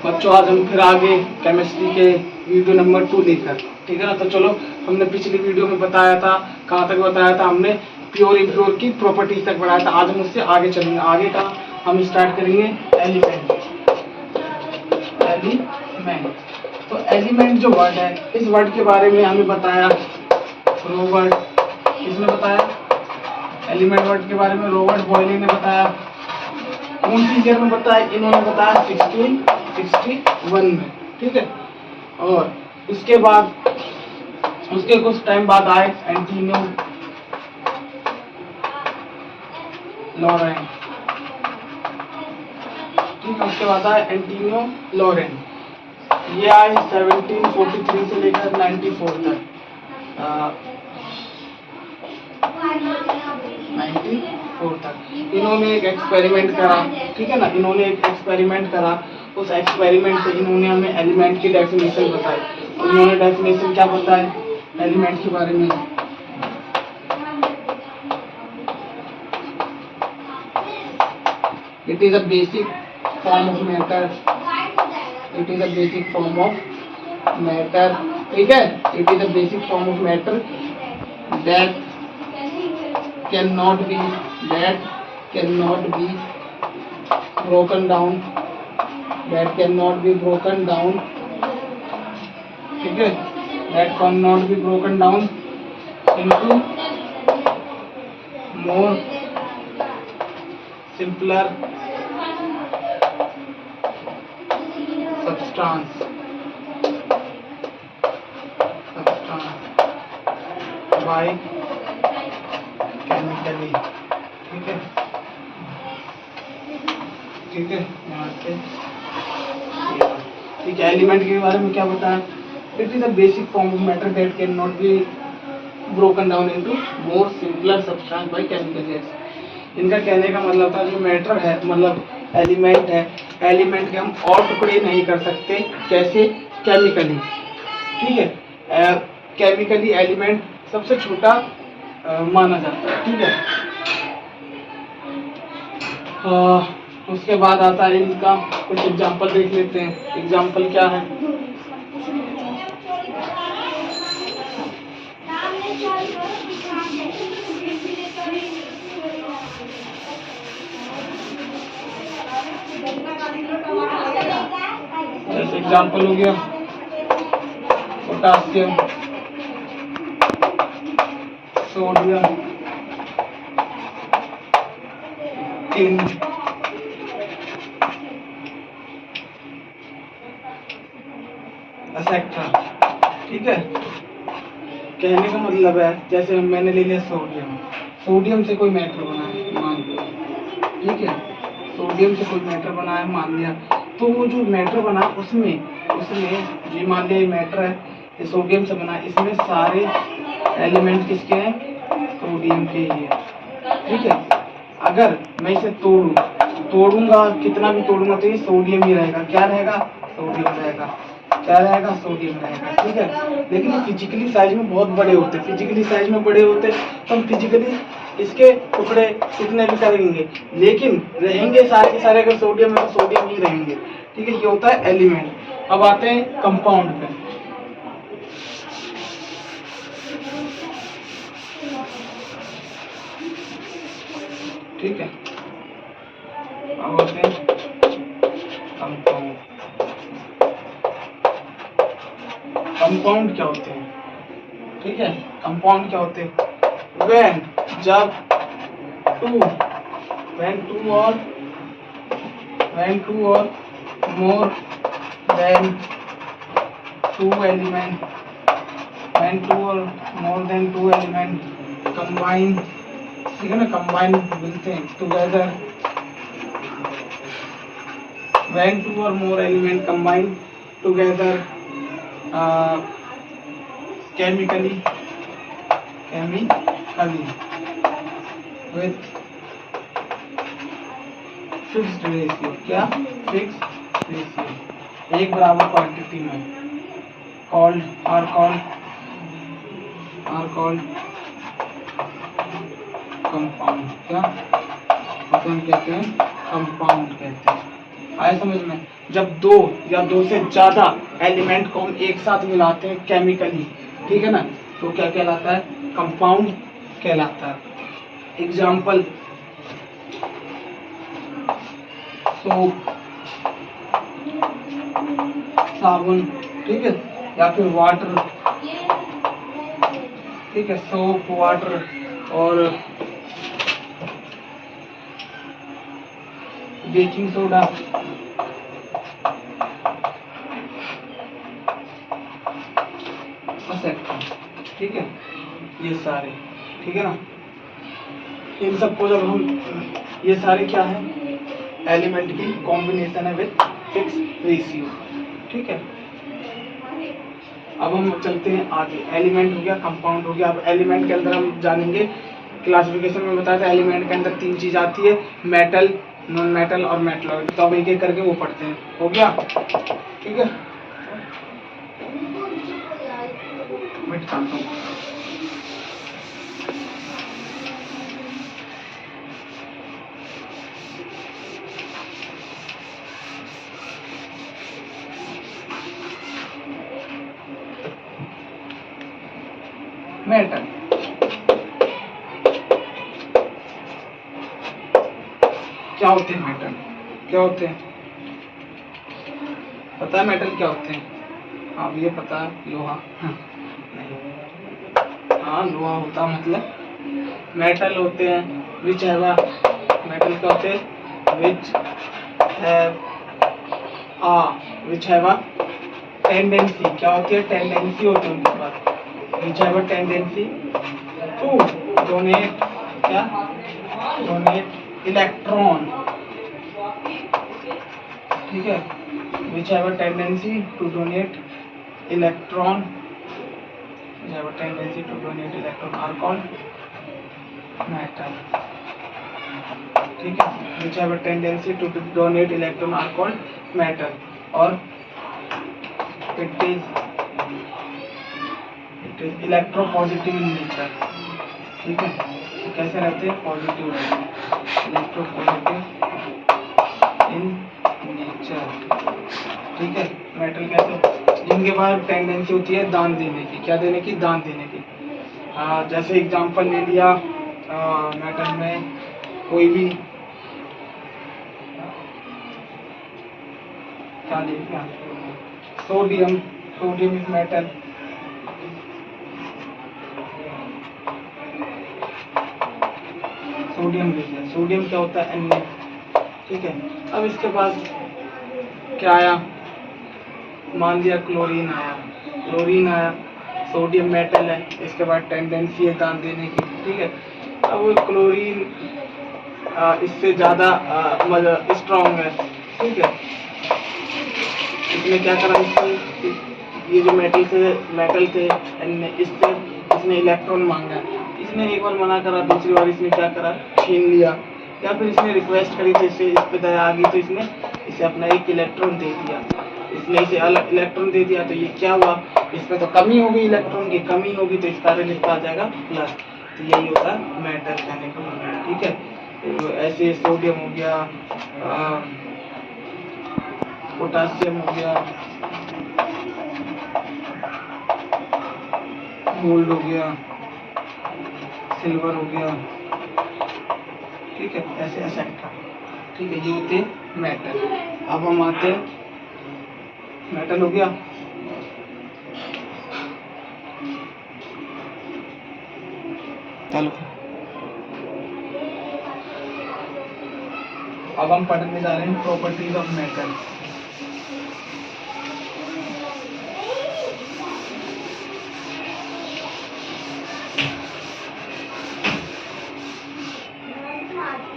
बच्चों आज हम फिर आगे केमिस्ट्री के वीडियो नंबर 2 लेकर, ठीक है ना। तो चलो, हमने पिछली वीडियो में बताया था, कहाँ तक बताया था हमने, प्योर इम्प्योर की प्रॉपर्टीज तक बढ़ाया था। आज हम उससे आगे चलेंगे। आगे का हम स्टार्ट करेंगे एलिमेंट। एलिमेंट, तो एलिमेंट जो वर्ड है, इस वर्ड के बारे में हमें बताया रॉबर्ट, किसने बताया एलिमेंट वर्ड के बारे में? रॉबर्ट बॉयले ने बताया। कौन सी ईयर में बताया? इन्होंने बताया 1661 में, ठीक है। और उसके बाद, उसके कुछ टाइम बाद आए एंटोनियो लॉरेंट, ठीक है। उसके बाद आए एंटोनियो लॉरेंट, ये आए 1743 से लेकर 94 तक, 94 तक। इन्होंने एक एक्सपेरिमेंट करा, ठीक है ना। इन्होंने एक एक्सपेरिमेंट करा, उस एक्सपेरिमेंट से इन्होंने हमें एलिमेंट की डेफिनेशन बताई। इन्होंने डेफिनेशन क्या बताई एलिमेंट के बारे में? It is a basic form of matter, it is a basic form of matter, ठीक है। It is a basic form of matter that cannot be broken down, that cannot be broken down, ठीक है, that cannot be broken down into more simpler substance by chemically, ठीक है, ठीक है। यहाँ से ठीक है, एलिमेंट के बारे में क्या बताया? It is a basic form of matter that can not be broken down into more simpler substance by chemical reaction. इनका कहने का मतलब था, जो मैटर है, मतलब एलिमेंट है, एलिमेंट के हम और टुकड़े नहीं कर सकते, कैसे? केमिकली, ठीक है। केमिकली एलिमेंट सबसे छोटा माना जाता है, ठीक है। उसके बाद आता है इनका कुछ एग्जाम्पल देख लेते हैं। एग्जाम्पल क्या है? जैसे एग्जाम्पल हो गया पोटासियम, सोडियम, टिन, एक्सेट्रा, ठीक है। कहने का मतलब है, जैसे मैंने ले लिया सोडियम, सोडियम से कोई मैटर बना है मान लिया, ठीक है। सोडियम से कोई मैटर बना है मान लिया, तो वो जो मैटर बना उसमें ये मान लिया ये मैटर है, ये सोडियम से बना, इसमें सारे एलिमेंट किसके हैं? सोडियम के ही है, ठीक है। अगर मैं इसे तोड़ूंगा, कितना भी तोड़ूंगा तो ये सोडियम ही रहेगा। क्या रहेगा? सोडियम रहेगा। क्या रहेगा? सोडियम रहेगा, ठीक है। लेकिन ये फिजिकली साइज में बहुत बड़े होते हैं, फिजिकली साइज में बड़े होते हैं, तो हम फिजिकली इसके टुकड़े कितने भी करेंगे, लेकिन रहेंगे सारे के सारे, अगर सोडियम है तो सोडियम ही रहेंगे, ठीक है। ये होता है एलिमेंट। अब आते हैं कंपाउंड पे। ठीक है, अब आते हैं कंपाउंड। कंपाउंड क्या होते हैं? ठीक है, कंपाउंड क्या होते हैं? when जब two or more than two element combine, ठीक है ना, combine मिलते हैं together, when two or more element combine together chemically with fixed ratio. क्या? फिक्स्ड रेशियो, एक बराबर क्वांटिटी में, आर कॉल्ड कंपाउंड। क्या? हम कहते हैं कंपाउंड कहते हैं, आया समझ में? जब दो या दो से ज्यादा एलिमेंट को हम एक साथ मिलाते हैं केमिकली, ठीक है ना, तो क्या कहलाता है? कंपाउंड कहलाता है। एग्जाम्पल, सोप, साबुन, ठीक है, या फिर वाटर, ठीक है, सोप, वाटर और बेकिंग सोडा, ठीक है, ये सारे, ठीक है ना। इन सबको जब हम, ये सारे क्या है? एलिमेंट की कॉम्बिनेशन है विथ फिक्स रेशियो, ठीक है। अब हम चलते हैं आगे। एलिमेंट हो गया, कंपाउंड हो गया। अब एलिमेंट के अंदर हम जानेंगे, क्लासिफिकेशन में बताया था एलिमेंट के अंदर 3 चीज आती है, मेटल, नॉन मेटल और मेटलॉइड। तो अब एक एक करके वो पढ़ते हैं, हो गया, ठीक है। मेटल, क्या होते हैं मेटल? क्या होते हैं? पता है मेटल क्या होते हैं? हाँ, ये पता है, लोहा। नहीं, हाँ लोहा होता, मतलब मेटल होते हैं विच हैव, मेटल क्या होते हैं? विच हैव टेंडेंसी, क्या होती है? टेंडेंसी होती है उनके पास, which have tendency to donate, क्या? डोनेट इलेक्ट्रॉन, ठीक है, which have a tendency to donate electron, which have a tendency to donate electron are called metal, ठीक है, which have a tendency to donate electron are called metal, और it is electropositive in nature, ठीक है, तो कैसे रहते हैं? Positive रहते हैं, इलेक्ट्रोपॉजिटिव इन नेचर, ठीक है। मेटल कैसे? जिनके पास टेंडेंसी होती है दान देने की, क्या देने की? दान देने की। जैसे एग्जांपल ले लिया, मेटल में कोई भी, क्या ले लिया? Sodium, sodium is metal, sodium ले लिया। सोडियम क्या होता है? Na, ठीक है। अब इसके पास क्या आया? मान लिया क्लोरीन आया, क्लोरीन आया, सोडियम मेटल है, इसके बाद टेंडेंसी है दान देने की, ठीक है। अब वो क्लोरीन इससे ज़्यादा मतलब स्ट्रॉन्ग है, ठीक है। इसने क्या करा? ये जो मेटल थे, इससे इसने इलेक्ट्रॉन मांगा, इसने एक बार मना करा, दूसरी बार इसने क्या करा? छीन लिया, या फिर इसने रिक्वेस्ट करी तो इससे इस पे दया आ गई तो इसने इसे अपना एक इलेक्ट्रॉन दे दिया, इसने इसे अलग इलेक्ट्रॉन दे दिया, तो ये क्या हुआ? इसमें तो कमी होगी, इलेक्ट्रॉन की कमी होगी, तो इसका रिजल्ट आ जाएगा प्लस। तो यही होता है मेटल कहने का मतलब, ठीक है। तो ऐसे सोडियम हो गया, पोटासियम हो गया, गोल्ड हो गया, सिल्वर हो गया, ठीक है, ऐसे एक्सेट्रा, ठीक है। ये होते हैं मेटल। अब हम आते हैं, मेटल हो गया, चलो अब हम पढ़ने जा रहे हैं properties of metal.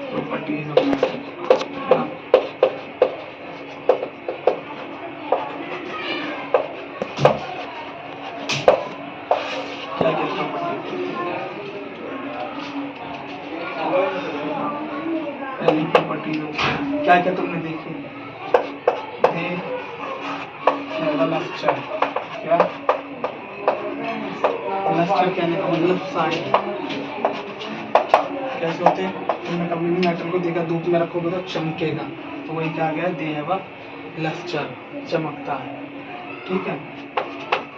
Properties of metal, क्या क्या प्रॉपर्टी? पहली प्रॉपर्टी क्या क्या तुमने देखी? लस्टर, क्या लस्टर कहने का मतलब साइन, कैसे होते हैं? तुमने कभी भी मेटल को देखा धूप में रखोगे तो चमकेगा, तो वही क्या आ गया, दे हैव अ लस्टर, चमकता है, ठीक है।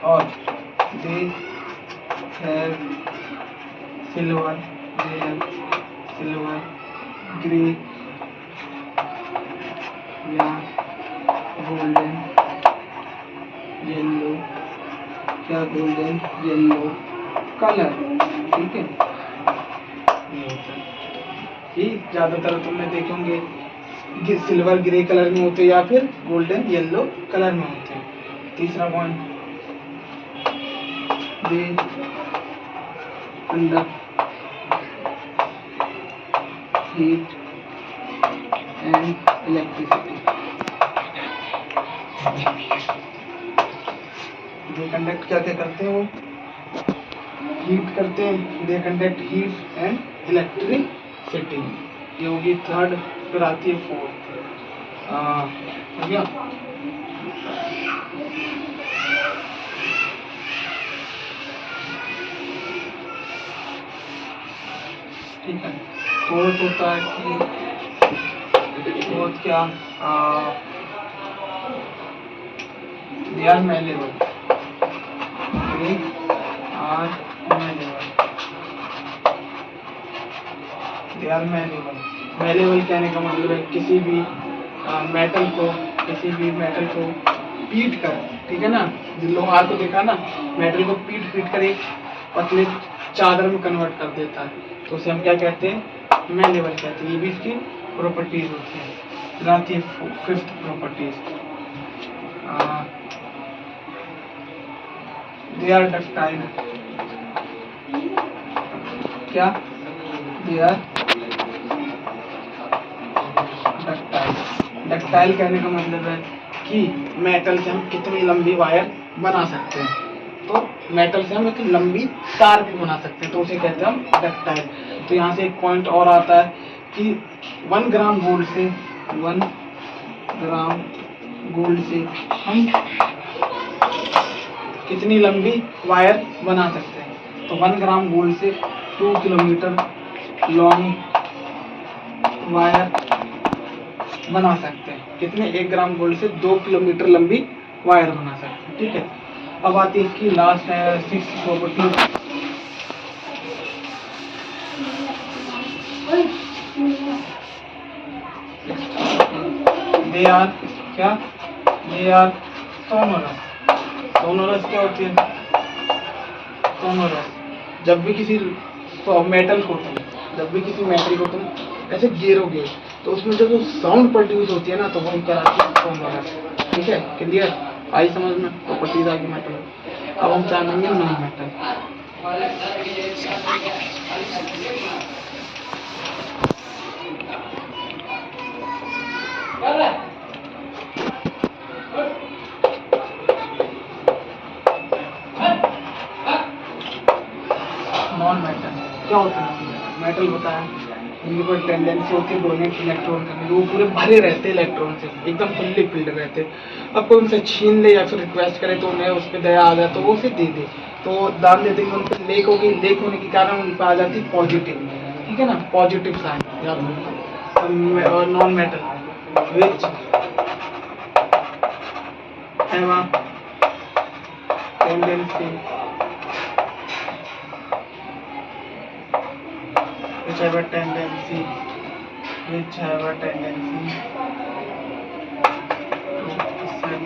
और they have silver, they have silver, grey या गोल्डन, येलो, क्या गोल्डन येलो कलर, ठीक है। ये होता है कि ज्यादातर तुमने देखे होंगे सिल्वर ग्रे कलर में होते या फिर गोल्डन येलो कलर में होते हैं। तीसरा point, they conduct heat and electricity, they conduct क्या क्या करते हैं, वो हीट करते हैं, they conduct heat and electricity. ये होगी थर्ड, फिर आती है फोर्थ, हो गया। ठीक है, फोर्थ होता है कि फोर्थ क्या, they are malleable, they are malleable, they are malleable. Malleable कहने का मतलब है किसी भी मेटल को पीट कर, ठीक है ना, लोहार को देखा ना, मेटल को पीट कर एक पतले चादर में कन्वर्ट कर देता है, तो उसे हम क्या कहते हैं, मैलेबल कहते हैं। ये भी इसकी प्रॉपर्टीज होती है। फिर आती है fifth properties, they are ductile, क्या, दे आर डक्टाइल। डक्टाइल कहने का मतलब है कि मेटल से हम कितनी लंबी वायर बना सकते हैं, तो मेटल से हम एक लंबी तार भी बना सकते हैं, तो उसे कहते हैं हम डक्टाइल। तो यहाँ से एक पॉइंट और आता है कि 1 ग्राम गोल्ड से 1 ग्राम गोल्ड से हम कितनी लंबी वायर बना सकते हैं, तो 1 ग्राम गोल्ड से 2 किलोमीटर लॉन्ग वायर बना सकते हैं। कितने, 1 ग्राम गोल्ड से 2 किलोमीटर लंबी वायर बना सकते हैं, ठीक है। अब आती है इसकी लास्ट है 6th प्रॉपर्टी, दे आर क्या, दे आर सोनोरस। सोनोरस क्या होती है, सोनोरस, जब भी किसी मेटल को तुम ऐसे गिरोगे तो उसमें जब साउंड प्रोड्यूस होती है ना, तो वो कहलाती है सोनोरस, ठीक है। क्लियर, आई समझ में, प्रॉपर्टीज आगे मेटल। अब हम जानेंगे नॉन मेटल। नॉन मेटल क्या होता है, मेटल बताया, इनकी कोई टेंडेंसी होती है डोनेट इलेक्ट्रॉन करने की, वो पूरे भरे रहते हैं इलेक्ट्रॉन से, एकदम फुल्ली फिल्ड रहते हैं। अब कोई उनसे छीन ले या फिर रिक्वेस्ट करे तो उन्हें उस पर दया आ जाए तो वो उसे दे दे, तो दान देते कि उन पर लेक होगी, लेक होने के कारण उन पर आ जाती पॉजिटिव, ठीक है ना, पॉजिटिव साइन याद। और non metal which have a tendency, which have a tendency to accept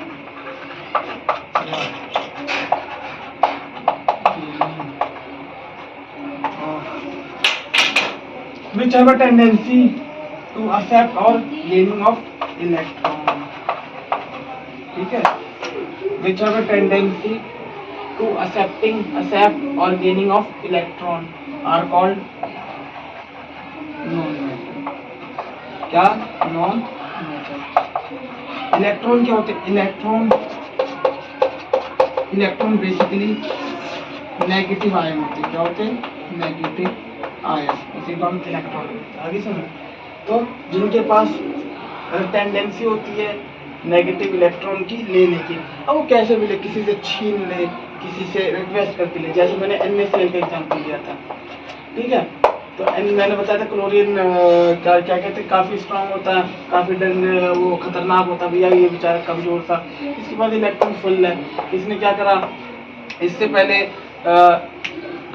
which have a tendency to accept or gaining of electron, ठीक है, which have a tendency to accept or gaining of electron are called non metal. क्या, non metal. Electron क्या होते हैं, electron basically negative ion होते हैं। क्या होते हैं, नेगेटिव आयन, उसी को हम इलेक्ट्रॉन बोलते हैं। आगे समझ, तो जिनके पास टेंडेंसी होती है नेगेटिव इलेक्ट्रॉन की लेने की, अब वो कैसे भी ले, किसी से छीन ले, किसी से रिक्वेस्ट करके ले, जैसे मैंने NaCl का एग्जाम्पल दिया था, ठीक है। तो मैंने बताया था क्लोरीन क्या क्या कहते हैं, काफ़ी स्ट्रांग होता है, काफ़ी वो खतरनाक होता है भैया, ये बेचारा कमज़ोर था। इसके बाद इलेक्ट्रॉन फुल है, इसने क्या करा, इससे पहले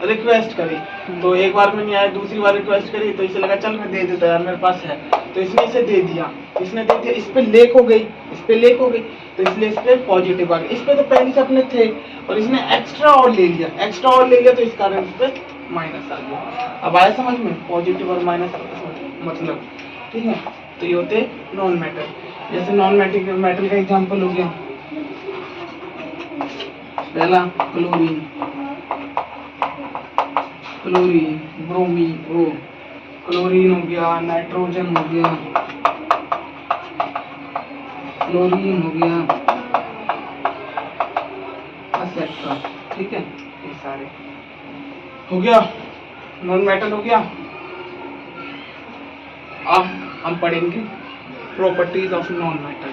रिक्वेस्ट करी, तो एक बार में नहीं आया, दूसरी बार रिक्वेस्ट करी तो इसे लगा चल मैं दे देता यार, मेरे पास है, तो इसने इसे दे दिया, इसने दे दिया, इस पे लेक हो गई, इस पे लेक हो गई, तो इसलिए इस पे पॉजिटिव आ गया। इस पे तो पहले से अपने थे और इसने एक्स्ट्रा और ले लिया, एक्स्ट्रा और ले लिया, तो इस कारण इस पे माइनस आ गया। अब आया समझ में पॉजिटिव और माइनस मतलब, ठीक है। तो ये होते नॉन मेटल। जैसे नॉन मेटल मेटल का एग्जांपल हो गया, पहला क्लोरीन, क्लोरीन, ब्रोमीन, ओ क्लोरीन हो गया, नाइट्रोजन हो गया, क्लोरीन हो गया, एक्सेट्रा, ठीक है। ये सारे हो गया, नॉन मेटल हो गया। अब हम पढ़ेंगे properties of non metal.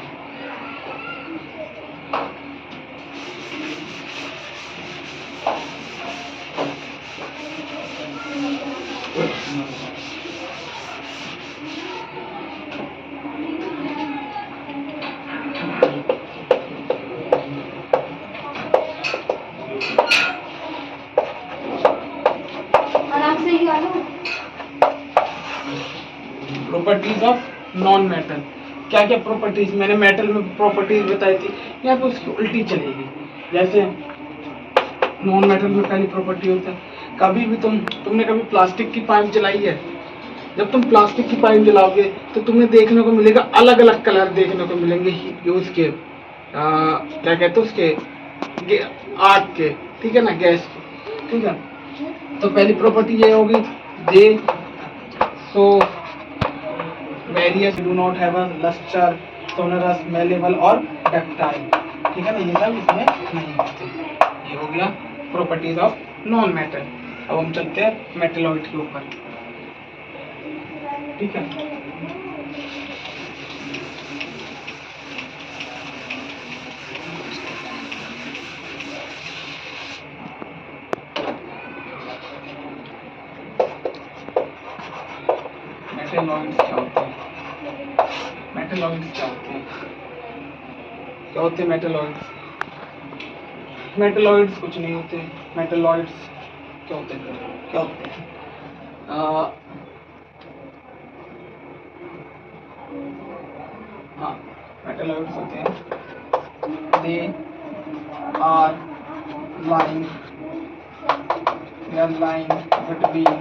Properties of non metal, क्या क्या प्रॉपर्टीज, मैंने मेटल में प्रॉपर्टीज बताई थी, यहाँ पे उसकी उल्टी चलेगी। जैसे नॉन मेटल में पहली प्रॉपर्टी होता है, कभी भी तुमने कभी प्लास्टिक की पाइप जलाई है, जब तुम प्लास्टिक की पाइप जलाओगे तो तुम्हें देखने को मिलेगा अलग अलग कलर देखने को मिलेंगे उसके क्या कहते हैं उसके आग के, ठीक है ना, गैस के, ठीक है। तो पहली प्रॉपर्टी ये होगी, they so various do not have a lustre, sonorous, malleable और डक्टाइल, ठीक है ना, ये सब इसमें नहीं होते। ये हो गया प्रॉपर्टीज ऑफ नॉन मेटल। अब हम चलते हैं मेटलॉइड के ऊपर, ठीक है। मेटलॉइड्स क्या होते हैं, मेटलॉइड्स क्या होते हैं, क्या होते हैं मेटलॉइड्स? मेटलॉइड्स कुछ नहीं होते। मेटलॉइड्स क्या होते हैं, क्या होते हैं? हाँ, मेटलॉइड्स होते हैं, they are lying, they are lying between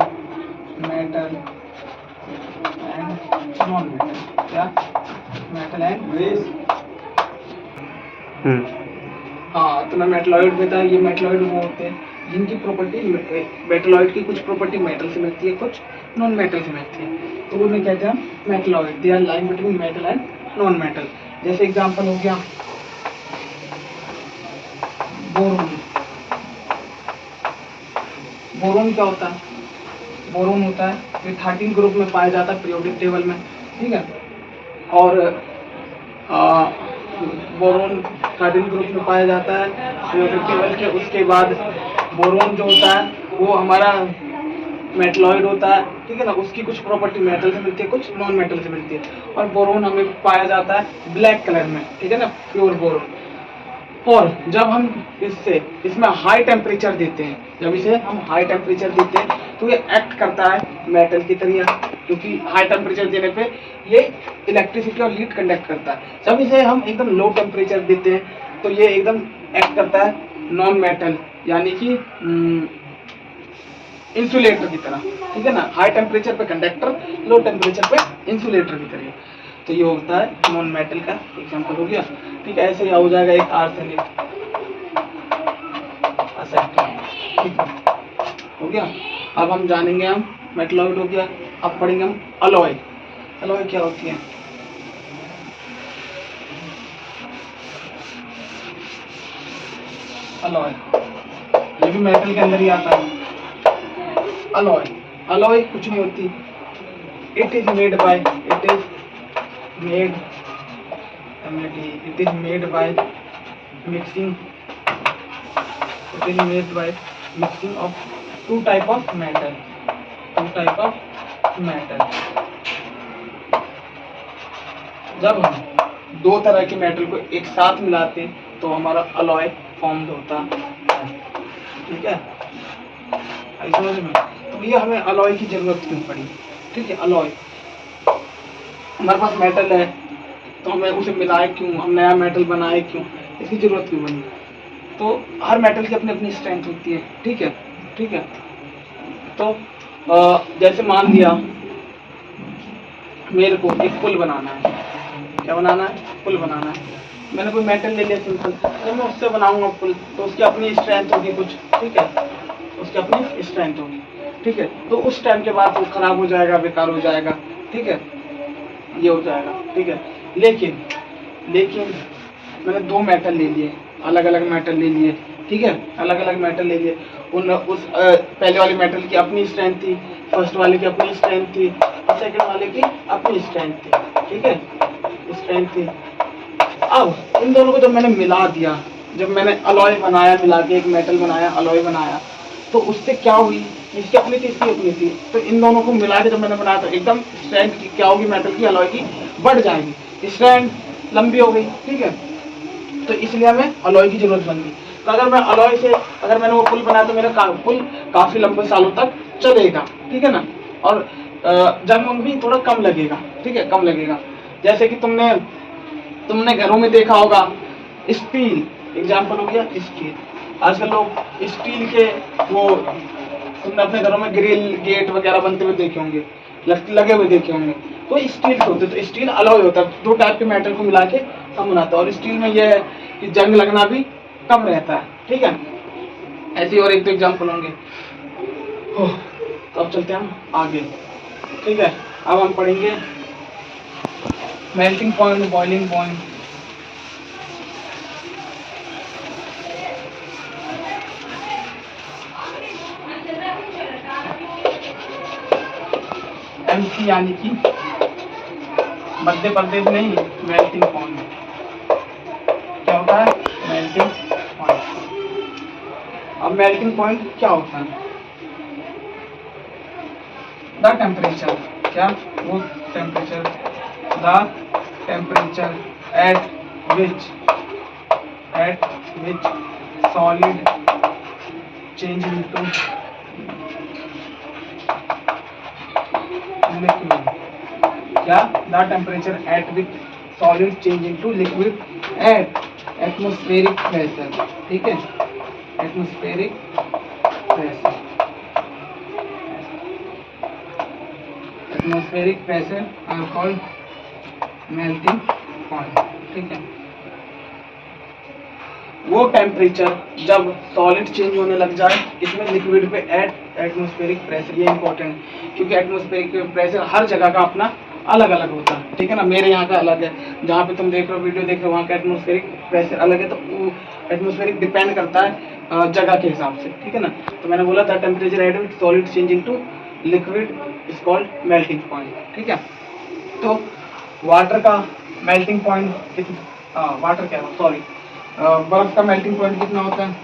metal and non-metal, क्या metal and हाँ, तो मैं मेटलॉइड में था, ये मेटलॉइड वो होते हैं जिनकी प्रॉपर्टी, मेटलॉइड की कुछ प्रॉपर्टी मेटल से मिलती है, कुछ नॉन मेटल से मिलती है, तो उन्हें कहते हैं metalloid, they are lying between metal and non metal. जैसे एग्जांपल हो गया बोरोन। बोरोन क्या होता है? बोरोन होता है, ये 13 ग्रुप में पाया जाता है पीरियोडिक टेबल में, ठीक है। और बोरोन 13 ग्रुप में पाया जाता है पीरियोडिक टेबल के। उसके बाद बोरोन जो होता है वो हमारा मेटलॉइड होता है, ठीक है ना, उसकी कुछ प्रॉपर्टी मेटल से मिलती है, कुछ नॉन मेटल से मिलती है। और बोरोन हमें पाया जाता है ब्लैक कलर में, ठीक है ना, प्योर बोरोन। और जब हम इसमें हाई टेम्परेचर देते हैं, जब इसे हम हाई टेम्परेचर देते हैं तो ये एक्ट करता है मेटल की तरह, क्योंकि हाई टेम्परेचर देने पे ये इलेक्ट्रिसिटी और हीट कंडक्ट करता है। जब इसे हम एकदम लो टेम्परेचर देते हैं तो ये एकदम एक्ट करता है नॉन मेटल, यानी कि इंसुलेटर की तरह, ठीक है ना, हाई टेम्परेचर पे कंडक्टर, लो टेम्परेचर पे इंसुलेटर की तरह। तो ये होता है नॉन मेटल का एग्जांपल हो गया, ठीक है। ऐसे ही हो जाएगा एक आर्सेनिक, ठीक है, हो गया। अब हम जानेंगे, हम मेटलॉइड हो गया, अब पढ़ेंगे हम अलॉय। अलॉय क्या होती है? अलॉय ये भी मेटल के अंदर ही आता है। अलॉय, अलॉय कुछ नहीं होती, it is made by, it is made by mixing, it is made by mixing of two type of metal, two type of metal. जब हम दो तरह के मेटल को एक साथ मिलाते हैं तो हमारा अलॉय फॉर्म होता है। ठीक है, आई समझ में? तो ये हमें अलॉय की जरूरत क्यों पड़ी? ठीक है, अलॉय हमारे पास मेटल है तो हमें उसे मिलाए क्यों, हम नया मेटल बनाए क्यों, इसकी जरूरत क्यों बनी? तो हर मेटल की अपनी अपनी स्ट्रेंथ होती है। ठीक है, ठीक है। तो जैसे मान लिया मेरे को एक पुल बनाना है। क्या बनाना है? पुल बनाना है। मैंने कोई मेटल ले लिया सिंपल, तो मैं उससे बनाऊंगा पुल, तो उसकी अपनी स्ट्रेंथ होगी कुछ। ठीक है, उसकी अपनी स्ट्रेंथ होगी। ठीक है, तो उस टाइम के बाद वो खराब हो जाएगा, बेकार हो जाएगा। ठीक है, ये हो जाएगा। ठीक है, लेकिन लेकिन मैंने दो मेटल ले लिए, अलग अलग मेटल ले लिए। ठीक है, अलग अलग मेटल ले लिए। पहले वाले मेटल की अपनी स्ट्रेंथ थी, फर्स्ट वाले की अपनी स्ट्रेंथ थी, और सेकंड वाले की अपनी स्ट्रेंथ थी। ठीक है, स्ट्रेंथ थी। अब इन दोनों को जब मैंने मिला दिया, जब मैंने अलॉय बनाया, मिला के एक मेटल बनाया, अलॉय बनाया, तो उससे क्या हुई? इसकी अपनी थी, इसकी अपनी थी। तो इन दोनों को मिला के जब मैंने बनाया तो एकदम स्ट्रेंथ क्या होगी मेटल की, अलॉय की बढ़ जाएगी, स्ट्रेंथ लंबी हो गई। ठीक है, तो इसलिए हमें अलॉय की जरूरत बन गई। तो अगर मैं अलॉय से अगर मैंने वो पुल बनाया तो मेरा पुल काफी लंबे सालों तक चलेगा। ठीक है ना, और जंग भी थोड़ा कम लगेगा। ठीक है, कम लगेगा। जैसे कि तुमने घरों में देखा होगा, स्टील एग्जाम्पल हो गया, स्टील। आजकल लोग स्टील के वो, तुमने अपने घरों में ग्रिल गेट वगैरह बनते हुए देखे होंगे, लगे हुए देखे होंगे। तो स्टील के होते, तो स्टील अलॉय होता है, दो टाइप के मेटल को मिला के हम बनाते हैं। और स्टील में यह है कि जंग लगना भी कम रहता है। ठीक है, ऐसे और एक दो एग्जाम्पल होंगे। तो अब चलते हैं हम आगे। ठीक है, अब हम पढ़ेंगे melting point, boiling point. MC यानी कि मध्य प्रदेश नहीं, मेल्टिंग पॉइंट। क्या होता है? Melting point. अब मेल्टिंग पॉइंट क्या होता है? द टेम्परेचर, क्या? वो temperature, the temperature at which solid change into liquid. क्या? The temperature at which solid change into liquid at atmospheric pressure. ठीक है, atmospheric pressure, atmospheric pressure are called melting point. ठीक है, वो टेम्परेचर जब solid change होने लग जाए इसमें लिक्विड पे एट एटमॉस्फेरिक प्रेशर। ये इंपॉर्टेंट है क्योंकि एटमॉस्फेरिक प्रेशर हर जगह का अपना अलग अलग होता है। ठीक है ना, मेरे यहाँ का अलग है, जहाँ पे तुम देख रहे हो वीडियो देख रहे हो वहाँ का एटमॉस्फेरिक प्रेशर अलग है। तो वो एटमॉस्फेरिक डिपेंड करता है जगह के हिसाब से। ठीक है ना, तो मैंने बोला था temperature at which solid change into liquid is called melting point. ठीक है, तो वाटर का मेल्टिंग पॉइंट कितना, वाटर क्या सॉरी बर्फ का मेल्टिंग पॉइंट कितना होता है?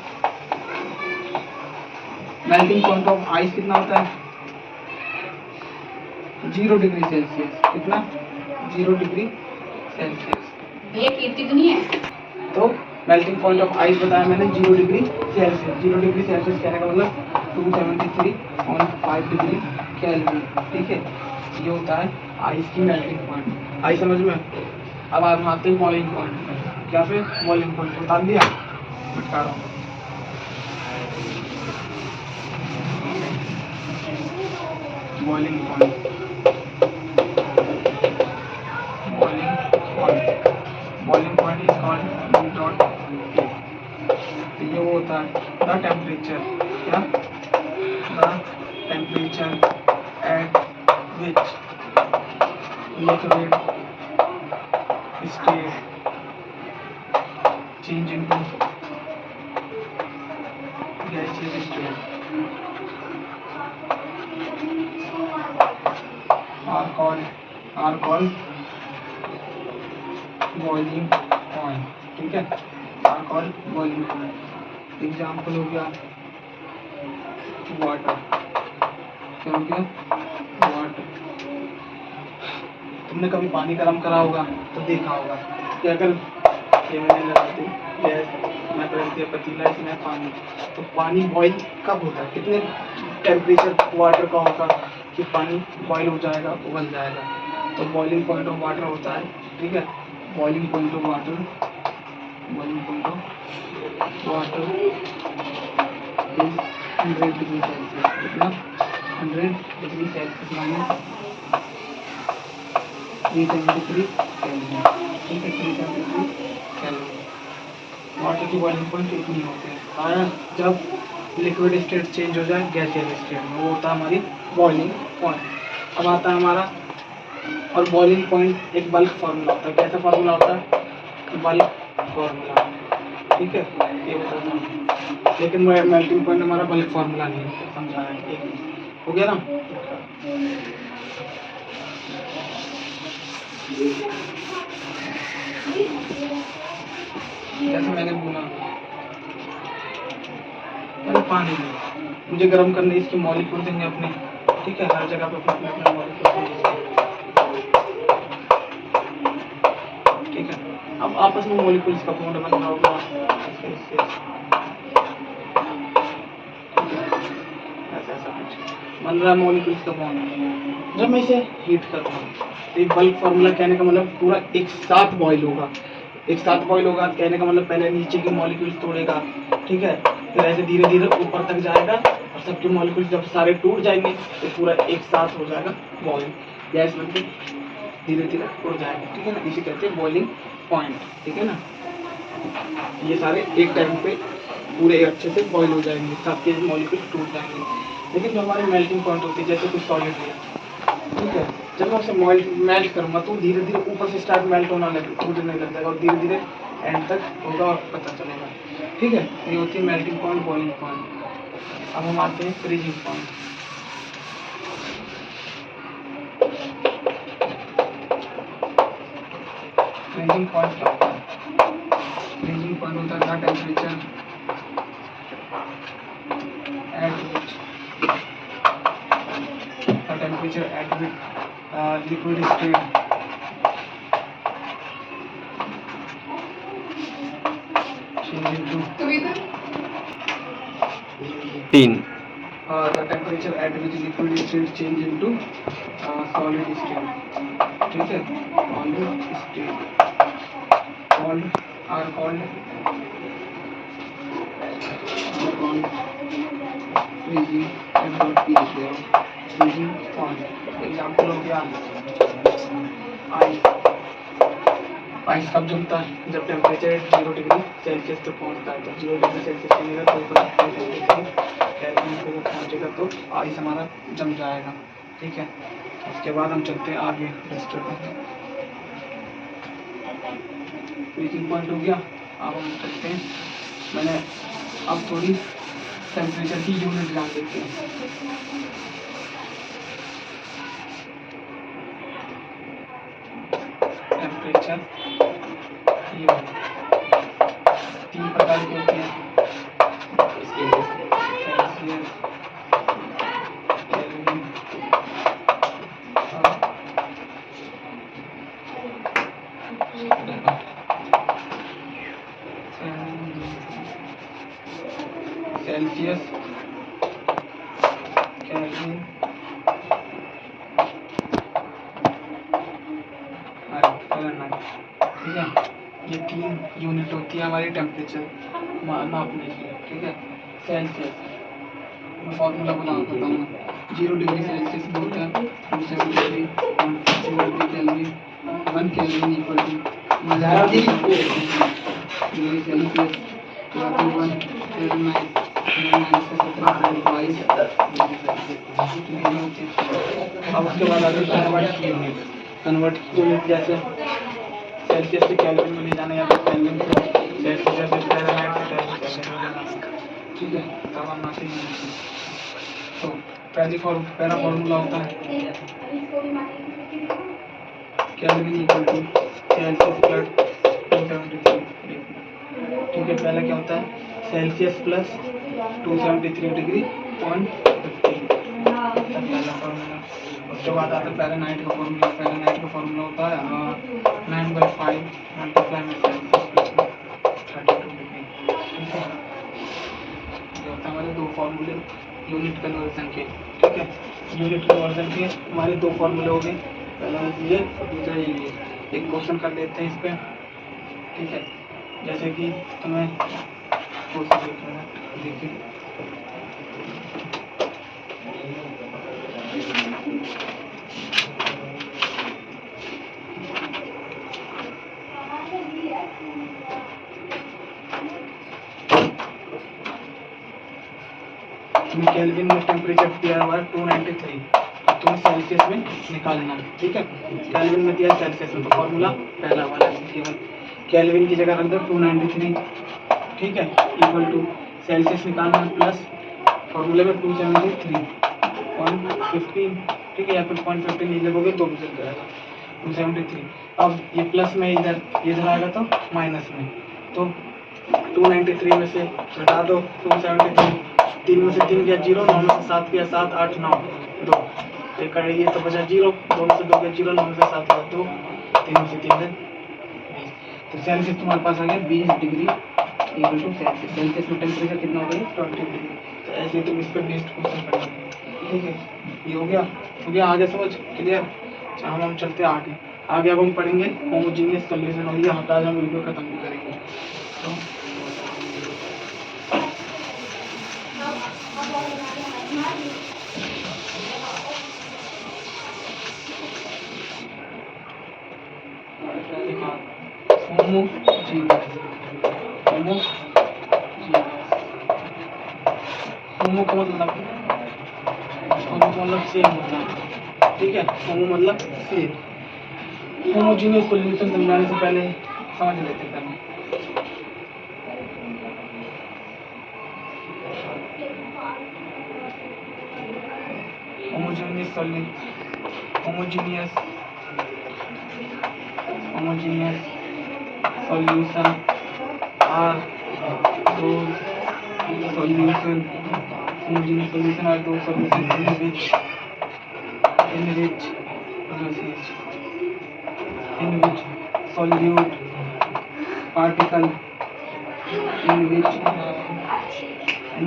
मेल्टिंग पॉइंट ऑफ आइस कितना होता है? 0 डिग्री सेल्सियस। कितना? 0 डिग्री सेल्सियस। ये कितनी है? तो मेल्टिंग पॉइंट ऑफ आइस बताया मैंने 0 डिग्री सेल्सियस। 0 डिग्री सेल्सियस कहने का मतलब 273.5 डिग्री केल्विन। ठीक है, ये होता है आइस की मेल्टिंग पॉइंट। आई समझ में? अब आप आते हैं बॉइलिंग पॉइंट पे। क्या पे? बॉइलिंग पॉइंट बता दिया, बता रहा हूँ। Boiling point, boiling point is called B dot A. तो ये वो होता है द टेम्परेचर, क्या? The temperature at which liquid state change into gaseous state are called boiling point। ठीक है, are called boiling point। Example हो गया वाटर, क्या हो गया वाटर। तुमने कभी पानी गर्म करा होगा तो देखा होगा कि अगर ये मैंने लगा दी गैस, मैं रख दिया पतीला, इसमें पानी, तो पानी बॉईल कब होता है, कितने टेम्परेचर वाटर का होगा कि पानी बॉईल हो जाएगा, उबल जाएगा। तो बॉइलिंग पॉइंट ऑफ वाटर होता है, ठीक है, boiling point of water, boiling point of water is 100 degree Celsius, कितना 100 डिग्री सेल्सियस माइनस 373 केल्विन, ठीक है, 373 केल्विन। वाटर की बॉइलिंग पॉइंट इतनी होती है। आया जब लिक्विड स्टेट चेंज हो जाए गैसियस स्टेट में, वो होता है हमारी बॉइलिंग पॉइंट। अब आता है हमारा, और बॉइलिंग पॉइंट एक बल्क फार्मूला होता है। कैसा फार्मूला होता है, बल्क फार्मूला, ठीक है, ये बताता हूँ। लेकिन मेल्टिंग पॉइंट हमारा बल्क फार्मूला नहीं है, समझा है, एक हो गया ना। जैसे मैंने बोला, मैंने पानी लिया, मुझे गर्म करने इसके मॉलिक्यूल देंगे अपने, ठीक है, हर जगह पे अपने अपने मॉलिक्यूल देंगे, ठीक है। अब आपस में मॉलिक्यूल्स का बॉन्ड बन रहा होगा, ऐसा ऐसा कुछ बन रहा है मॉलिक्यूल्स का बॉन्ड। जब मैं इसे हीट करता हूँ तो एक बल्क फार्मूला कहने का मतलब पूरा एक साथ बॉईल होगा, एक साथ बॉईल होगा कहने का मतलब पहले नीचे के मॉलिक्यूल्स तोड़ेगा, ठीक है, फिर ऐसे धीरे धीरे ऊपर तक जाएगा, और सबके मॉलिक्यूल्स जब सारे टूट जाएंगे तो पूरा एक साथ हो जाएगा बॉईल, गैस बन के धीरे धीरे उड़ जाएगा, ठीक है ना। इसे कहते हैं बॉइलिंग पॉइंट, ठीक है ना। ये सारे एक टाइम पे पूरे अच्छे से बॉईल हो जाएंगे, सबके मॉलिक्यूल्स टूट जाएंगे। लेकिन जो हमारी मेल्टिंग पॉइंट होती है, जैसे कुछ सॉलिड है, ठीक है, जब मैं उसे मेल्ट करूँगा तो धीरे धीरे ऊपर से स्टार्ट मेल्ट होना टूटने लग जाएगा, और धीरे धीरे एंड तक होगा और पता चलेगा, ठीक है। ये होती है मेल्टिंग पॉइंट, बॉइलिंग पॉइंट। अब हम आते हैं फ्रीजिंग पॉइंट। फ्रीजिंग पॉइंट क्या होता है, फ्रीजिंग पॉइंट होता है temperature at which temperature at which liquid state change into तीन the temperature at which liquid state change into solid state, ठीक है, solid state called are called freezing and what we declare freezing point। Example हो गया ice. Ice कब जमता है, जब temperature 0 degree Celsius तक पहुंचता है। तो 0 डिग्री सेल्सियस पहुंचेगा तो केल्विन पे जब पहुंचेगा तो आइस हमारा जम जाएगा, ठीक है। उसके बाद हम चलते हैं आगे रेस्टर पे। फ्रीजिंग पॉइंट हो गया। अब हम चलते हैं, मैंने अब थोड़ी टेम्परेचर की यूनिट जान लेते हैं। टेम्परेचर यूनिट 3 प्रकार की होती हैं, सेल्सियस, केल्विन और सेल्सियस, केल्विन और फ़ारेनहाइट, ठीक है। ये 3 यूनिट होती है हमारी टेम्परेचर नापने के लिए, ठीक है। सेल्सियस, मैं फॉर्मूला बताऊँगा। 0 डिग्री सेल्सियस बोलते हैं 273 kelvin, 1 kelvin equal two degree Celsius, 1 Fahrenheit, अब उसके बाद आगे कन्वर्ट की यूनिट। कन्वर्ट की यूनिट जैसे सेल्सियस से केल्विन में ले जाना, या फिर केल्विन को सेल्सियस से फ़ारेनहाइट से केल्विन, ठीक है। तब हम आते हैं, तो पहला फॉर्मूला होता है Kelvin equal to Celsius plus 273, ठीक है। पहला क्या होता है, सेल्सियस प्लस 273 डिग्री 0.15, पहला फॉर्मूला। उसके बाद आता है फ़ारेनहाइट का फॉर्मूला। फ़ारेनहाइट का फॉर्मूला होता है 9/5 मल्टीप्लाई में 32 डिग्री। ठीक है, ये होता है हमारे दो फॉर्मूले यूनिट कन्वर्जन के। ठीक है, यूनिट कन्वर्जन के हमारे दो फॉर्मूले हो गए, पहला ये और दूसरा ये। एक क्वेश्चन कर लेते हैं इस पर। ठीक है, जैसे कि तुम्हें क्वेश्चन देखिए, तुम्हें केल्विन में टेम्परेचर दिया हुआ है 293, अब तुम्हें सेल्सियस में निकालना है। ठीक है, केल्विन में दिया सेल्सियस में, तो फॉर्मूला पहला वाला केवल केल्विन की जगह रख दो 293। ठीक है, इक्वल टू सेल्सियस निकालना है प्लस फॉर्मूले में 273.15। ठीक है, या फिर 0.15 नहीं लगोगे तो भी चल जाएगा 273। अब ये प्लस में इधर आएगा तो माइनस में, तो 293 में से घटा दो 273, 3 में से 3 गया 0, 9 में से 7 गया 7, 8, 9, 2, ये तो बचा 0, 2 में से 2 गया 0, 9 में से 7 गया 2, 3 में से 3 गया 20। तो सेल्सियस तुम्हारे पास आ गया 20 degree equal to Celsius. Celsius में टेम्परेचर कितना हो गया 20 डिग्री। तो ऐसे तुम इस पर बेस्ड क्वेश्चन करेंगे। ठीक है, ये हो गया आगे समझ क्लियर। हम चलते हैं आगे अब हम पढ़ेंगे होमोजीनियस सॉल्यूशन, और ये आज हम वीडियो खत्म भी करेंगे। तो होमो का मतलब सेम होता है। ठीक है, होमो मतलब सेम। होमोजीनियस सॉल्यूशन समझाने से पहले समझ लेते हैं पहले। होमोजीनियस सॉल्यूशन आर दो सॉल्यूशन होमोजीनियस सॉल्यूशन आर दो solution in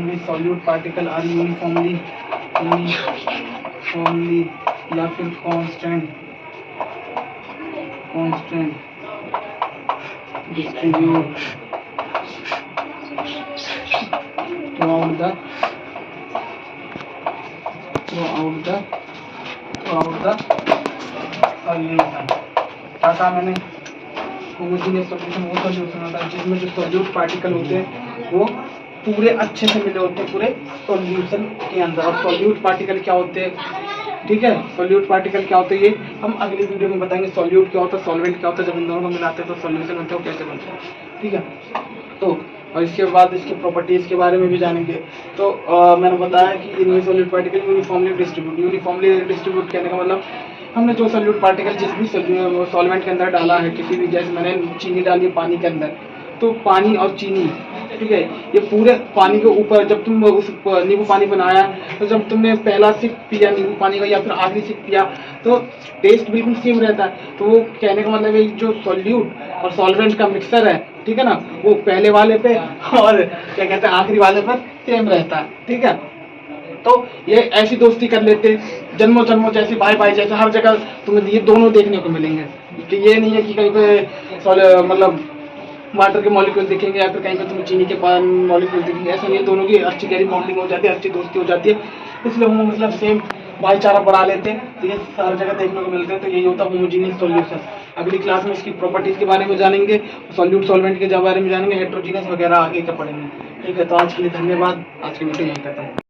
which solute particle are uniformly या फिर constant distribute throughout the solution. क्या कहा मैंने? होमोजीनियस सॉल्यूशन वो सॉल्यूशन होता है जिसमें जो सॉल्यूट पार्टिकल होते हैं वो पूरे अच्छे से मिले होते हैं पूरे सॉल्यूशन के अंदर। और सॉल्यूट पार्टिकल क्या होते हैं? ठीक है, सॉल्यूट पार्टिकल क्या होते हैं ये हम अगली वीडियो में बताएंगे। सॉल्यूट क्या होता है, सॉल्वेंट क्या होता है, जब इन दोनों को मिलाते हैं तो सॉल्यूशन बनता है, वो कैसे बनता है। ठीक है, तो और इसके बाद इसकी प्रॉपर्टीज़ के बारे में भी जानेंगे। तो मैंने बताया कि इनमें सॉल्यूट पार्टिकल यूनिफॉर्मली डिस्ट्रीब्यूट कहने का मतलब हमने जो सॉल्यूट पार्टिकल जिस भी सॉल्वेंट के अंदर डाला है, किसी भी, जैसे मैंने चीनी डाली है पानी के अंदर, तो पानी और चीनी, ठीक है, ये पूरे पानी के ऊपर जब तुम उस नींबू पानी बनाया तो जब तुमने पहला सिप पिया नींबू पानी का या फिर आखिरी सिप पिया तो टेस्ट बिल्कुल सेम रहता है। तो वो कहने का मतलब है जो सॉल्यूट और सॉल्वेंट का मिक्सर है, ठीक है ना, वो पहले वाले पे और क्या कहते हैं आखिरी वाले पर सेम रहता है। ठीक है, तो ये ऐसी दोस्ती कर लेते जन्मों जन्मों, जैसे भाई भाई जैसे हर जगह तुम्हें ये दोनों देखने को मिलेंगे। कि ये नहीं है कि कहीं पे मतलब वाटर के मॉलिक्यूल दिखेंगे या फिर कहीं पे तुम्हें चीनी के मॉलिक्यूल दिखेंगे, ऐसा नहीं है। दोनों की अच्छी गहरी बॉन्डिंग हो जाती है, अच्छी दोस्ती हो जाती है, इसलिए हम मतलब सेम भाईचारा बढ़ा लेते हैं। तो ये सारी जगह देखने को मिलते हैं। तो यही होता है होमोजीनियस सॉल्यूशन। अगली क्लास में इसकी प्रॉपर्टीज के बारे में जानेंगे, सॉल्यूट सॉल्वेंट के बारे में जानेंगे, हेट्रोजीनियस वगैरह आगे का पढ़ेंगे। ठीक है, तो आज के लिए धन्यवाद। आज की वीडियो यहीं खत्म।